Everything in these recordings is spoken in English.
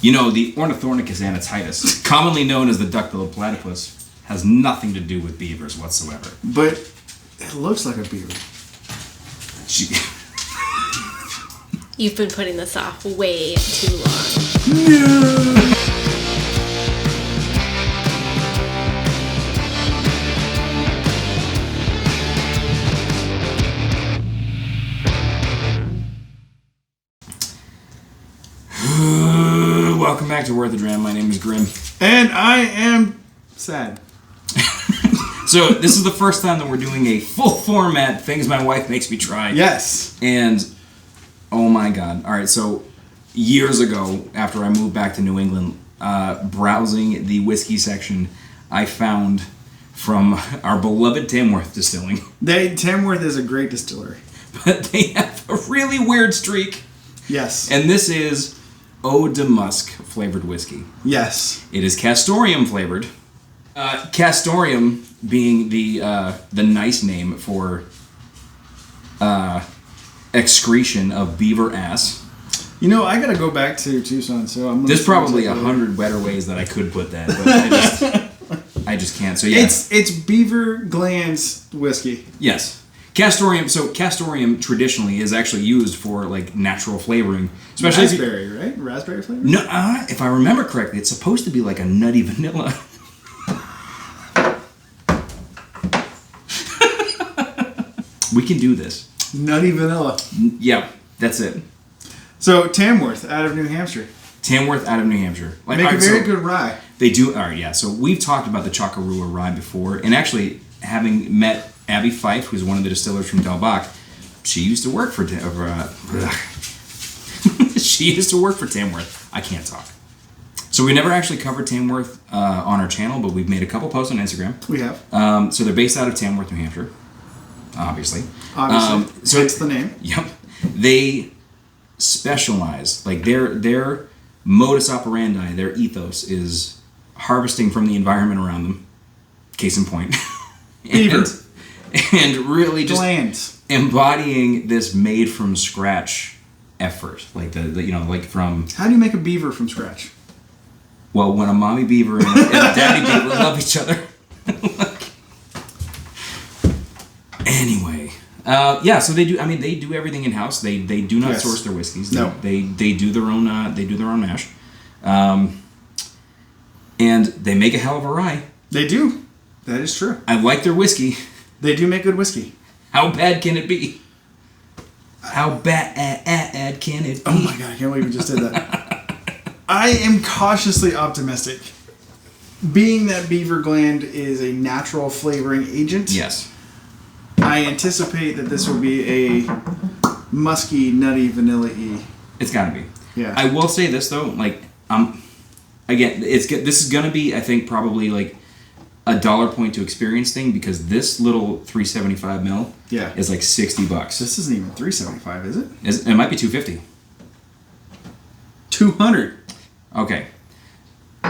You know, the Ornithorhynchus anatitis, commonly known as the duck-billed platypus, has nothing to do with beavers whatsoever. But it looks like a beaver. You've been putting this off way too long. No! Welcome back to Worth the Dram. My name is Grim. And I am sad. So, this is the first time that we're doing a full format Things My Wife Makes Me Try. Yes. And, oh my god. Alright, so, years ago, after I moved back to New England, browsing the whiskey section, I found from our beloved Tamworth Distilling. Tamworth is a great distillery. But they have a really weird streak. Yes. And this is Eau de Musc flavored whiskey. Yes. It is Castoreum flavored. Castoreum being the nice name for excretion of beaver ass. You know, I gotta go back to Tucson, so I'm. There's probably 100 better ways that I could put that, but I just can't. So yeah, it's beaver glands whiskey. Yes. Castoreum. So Castoreum traditionally is actually used for like natural flavoring, especially raspberry, right? Raspberry flavor. No, if I remember correctly, it's supposed to be like a nutty vanilla. We can do this. Nutty vanilla. Yeah, that's it. So Tamworth, out of New Hampshire. Tamworth, out of New Hampshire. Make a very good rye. They do. All right, yeah. So we've talked about the Chakarua rye before, and actually, having met Abby Fife, who's one of the distillers from Del Bach, she used to work for she used to work for Tamworth. I can't talk. So we never actually covered Tamworth on our channel, but we've made a couple posts on Instagram. We have. So they're based out of Tamworth, New Hampshire. Obviously. So it's the name. Yep. They specialize, like their modus operandi, their ethos is harvesting from the environment around them. Case in point. Beaver. And really just glands. Embodying this made from scratch effort. Like like from... How do you make a beaver from scratch? Well, when a mommy beaver and a daddy beaver love each other. Anyway, so they do. I mean, they do everything in house. They do not source their whiskeys. No, they do their own. They do their own mash, and they make a hell of a rye. They do. That is true. I like their whiskey. They do make good whiskey. How bad can it be? How bad can it be? Oh my god! I can't believe we just did that. I am cautiously optimistic. Being that beaver gland is a natural flavoring agent. Yes. I anticipate that this will be a musky, nutty, vanilla-y. It's got to be. Yeah. I will say this though, like, again, this is gonna be, I think, probably like $1 point to experience thing because this little 375 ml is like $60. This isn't even 375, is it? It might be 250. 200. Okay.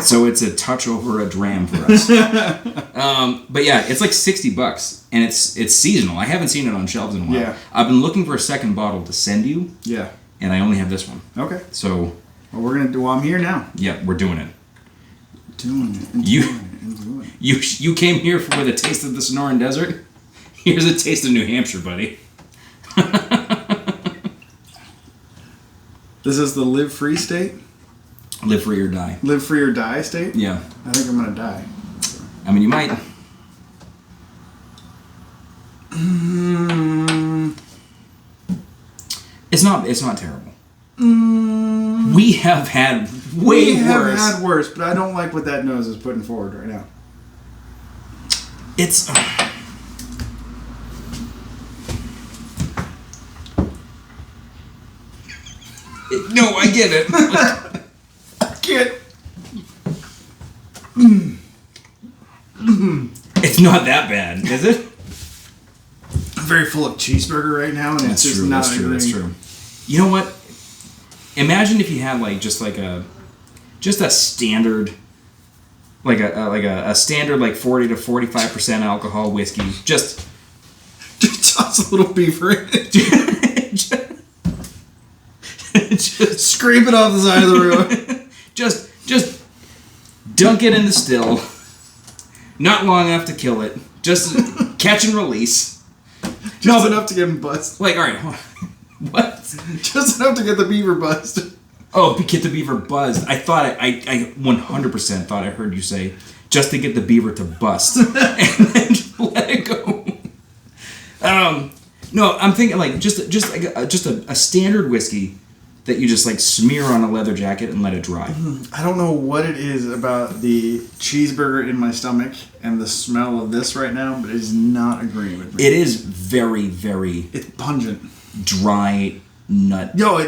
So it's a touch over a dram for us. But yeah, it's like $60 and it's seasonal. I haven't seen it on shelves in a while. Yeah. I've been looking for a second bottle to send you. Yeah. And I only have this one. Okay. So. Well, we're gonna do. Well, I'm here now. Yeah, we're doing it. Doing it. You came here with a taste of the Sonoran Desert. Here's a taste of New Hampshire, buddy. This is the live free state. Live free or die. Live free or die state? Yeah. I think I'm gonna die. I mean, you might. It's not terrible. We have had way worse. We have had worse, but I don't like what that nose is putting forward right now. It's... No, I get it. Get. It's not that bad, is it? I'm very full of cheeseburger right now, and that's it's just true, not that's true. You know what? Imagine if you had like a standard, like a standard like 40 to 45% alcohol whiskey. Just toss a little beaver in it. Just scrape it off the side of the road. Just dunk it in the still. Not long enough to kill it. Just catch and release. Just enough to get him buzzed. Like, all right, what? Just enough to get the beaver buzzed. Oh, get the beaver buzzed. I thought I 100% thought I heard you say just to get the beaver to bust and then let it go. No, I'm thinking like just a standard whiskey that you just like smear on a leather jacket and let it dry. I don't know what it is about the cheeseburger in my stomach and the smell of this right now, but it is not agreeing with me. It is very, very... It's pungent. Dry nut. Yo,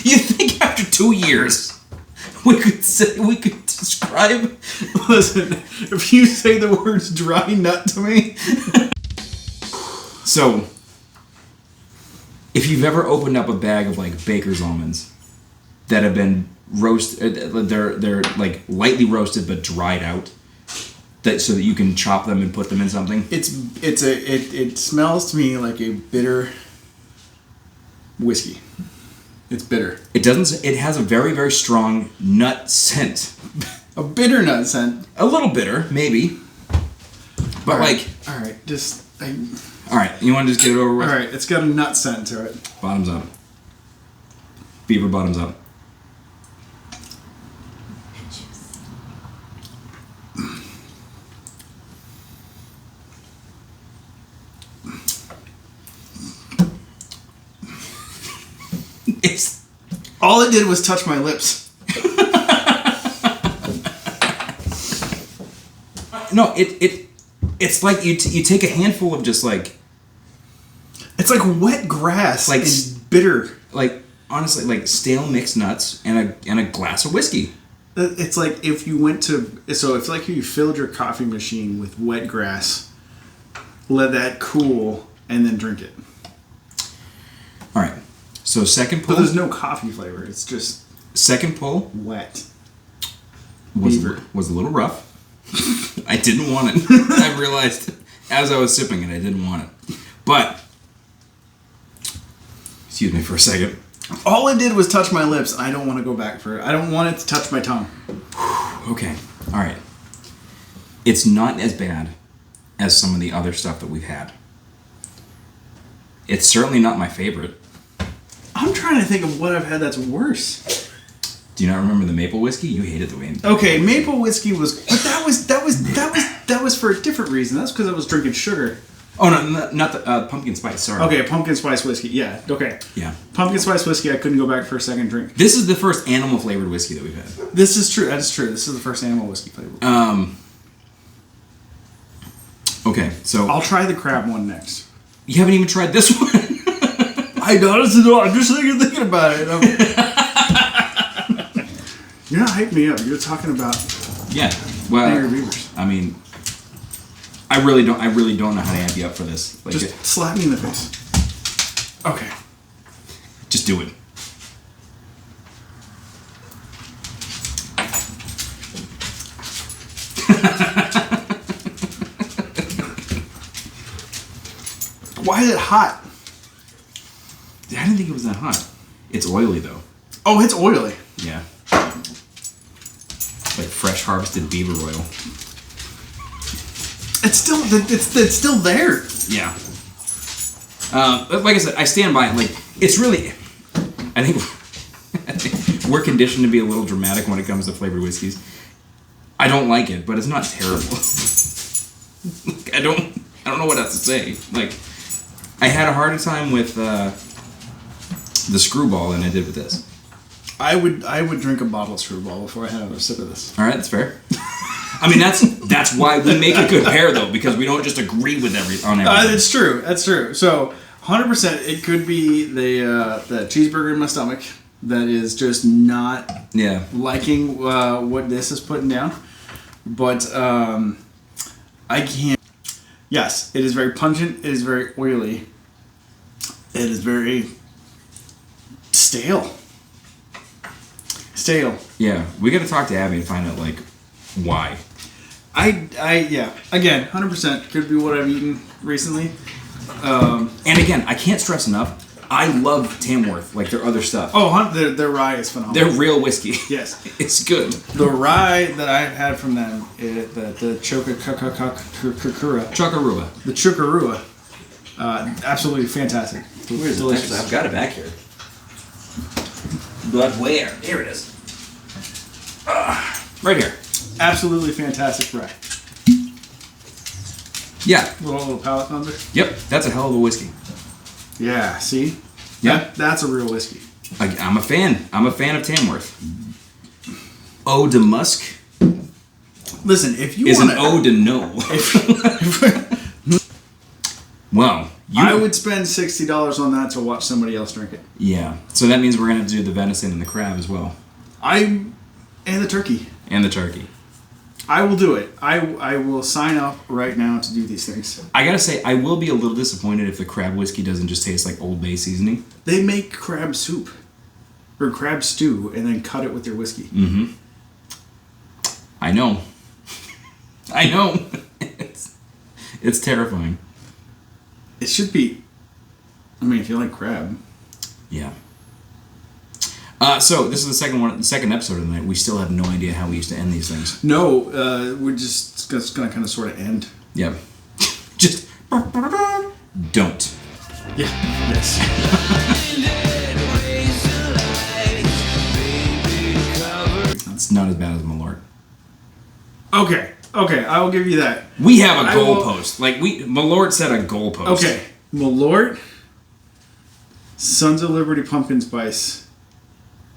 You think after 2 years we could describe... Listen, if you say the words dry nut to me... So, if you've ever opened up a bag of like baker's almonds that have been they're like lightly roasted but dried out, so that you can chop them and put them in something. It smells to me like a bitter whiskey. It's bitter. It doesn't. It has a very, very strong nut scent. A bitter nut scent. A little bitter, maybe. But all right, like, all right, all right. You want to just get it over with? All right, it's got a nut scent to it. Bottoms up. Beaver bottoms up. All it did was touch my lips. No, it's like you take a handful of just like... It's like wet grass, like and bitter. Like, honestly, like stale mixed nuts and a glass of whiskey. It's like if you went to... So it's like if you filled your coffee machine with wet grass, let that cool, and then drink it. All right. So second pull... But there's no coffee flavor. It's just... Second pull... Wet. Was a little rough. I didn't want it. I realized as I was sipping it, I didn't want it. But... Excuse me for a second. All it did was touch my lips, and I don't want to go back for it. I don't want it to touch my tongue. Okay. All right. It's not as bad as some of the other stuff that we've had. It's certainly not my favorite. I'm trying to think of what I've had that's worse. Do you not remember the maple whiskey? You hated the way. Okay, maple whiskey was, but that was for a different reason. That's because I was drinking sugar. Oh no, not the pumpkin spice. Sorry. Okay, pumpkin spice whiskey. Yeah. Okay. Yeah. Pumpkin spice whiskey. I couldn't go back for a second drink. This is the first animal flavored whiskey that we've had. This is true. That is true. This is the first animal whiskey flavored. Okay, so I'll try the crab one next. You haven't even tried this one. I honestly don't. I'm just thinking about it. You're not hyping me up. You're talking about angry beavers. I mean, I really don't know how to amp you up for this. Like, just slap me in the face. Okay. Just do it. Why is it hot? I didn't think it was that hot. It's oily though. Oh, it's oily. Yeah. Like fresh harvested beaver oil. It's still there. Yeah. Like I said, I stand by it. Like, it's really... I think we're conditioned to be a little dramatic when it comes to flavored whiskeys. I don't like it, but it's not terrible. I don't know what else to say. Like, I had a harder time with the Screwball than I did with this. I would drink a bottle of Screwball before I had another sip of this. All right, that's fair. I mean, that's why we make a good pair, though, because we don't just agree with everything. That's true. That's true. So, 100%, it could be the cheeseburger in my stomach that is just not liking what this is putting down. But I can't. Yes, it is very pungent. It is very oily. It is very stale. Yeah, we got to talk to Abby and find out like why. Yeah. Again, 100% could be what I've eaten recently. And again, I can't stress enough. I love Tamworth, like their other stuff. Oh, their rye is phenomenal. They're real whiskey. Yes. It's good. The rye that I've had from them, the Chocarua. The Chocarua. Absolutely fantastic. Where's delicious. I've got it back here. But where? Here it is. Right here. Absolutely fantastic rye. Yeah. Little palate thunder. Yep. That's a hell of a whiskey. Yeah. See? Yeah. That's a real whiskey. I'm a fan. I'm a fan of Tamworth. Eau de Musc. Listen, if you is want an ode to no. Well, I would spend $60 on that to watch somebody else drink it. Yeah. So that means we're gonna have to do the venison and the crab as well. And the turkey. And the turkey. I will do it. I will sign up right now to do these things. I gotta say, I will be a little disappointed if the crab whiskey doesn't just taste like Old Bay seasoning. They make crab soup or crab stew and then cut it with their whiskey. Mm-hmm. I know. I know. It's terrifying. It should be. I mean, if you like crab. Yeah. So this is the second episode of the night. We still have no idea how we used to end these things. No, we're just gonna kind of sort of end. Yeah. Just don't. Yeah. Yes. It's not as bad as Malort. Okay. I will give you that. We have a goalpost. Malort set a goalpost. Okay. Malort, Sons of Liberty pumpkin spice.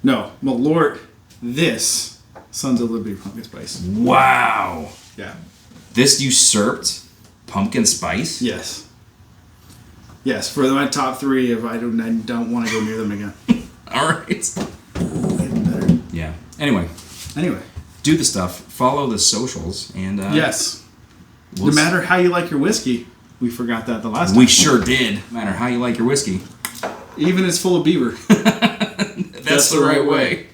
No, Malort, this Sons of Liberty pumpkin spice. Wow. Yeah. This usurped pumpkin spice? Yes. Yes, for my top 3 if I don't want to go near them again. All right. Even better. Yeah. Anyway. Do the stuff. Follow the socials. And yes. No matter how you like your whiskey, we forgot that the last time. We sure did. No matter how you like your whiskey. Even it's full of Beaver. That's the right way.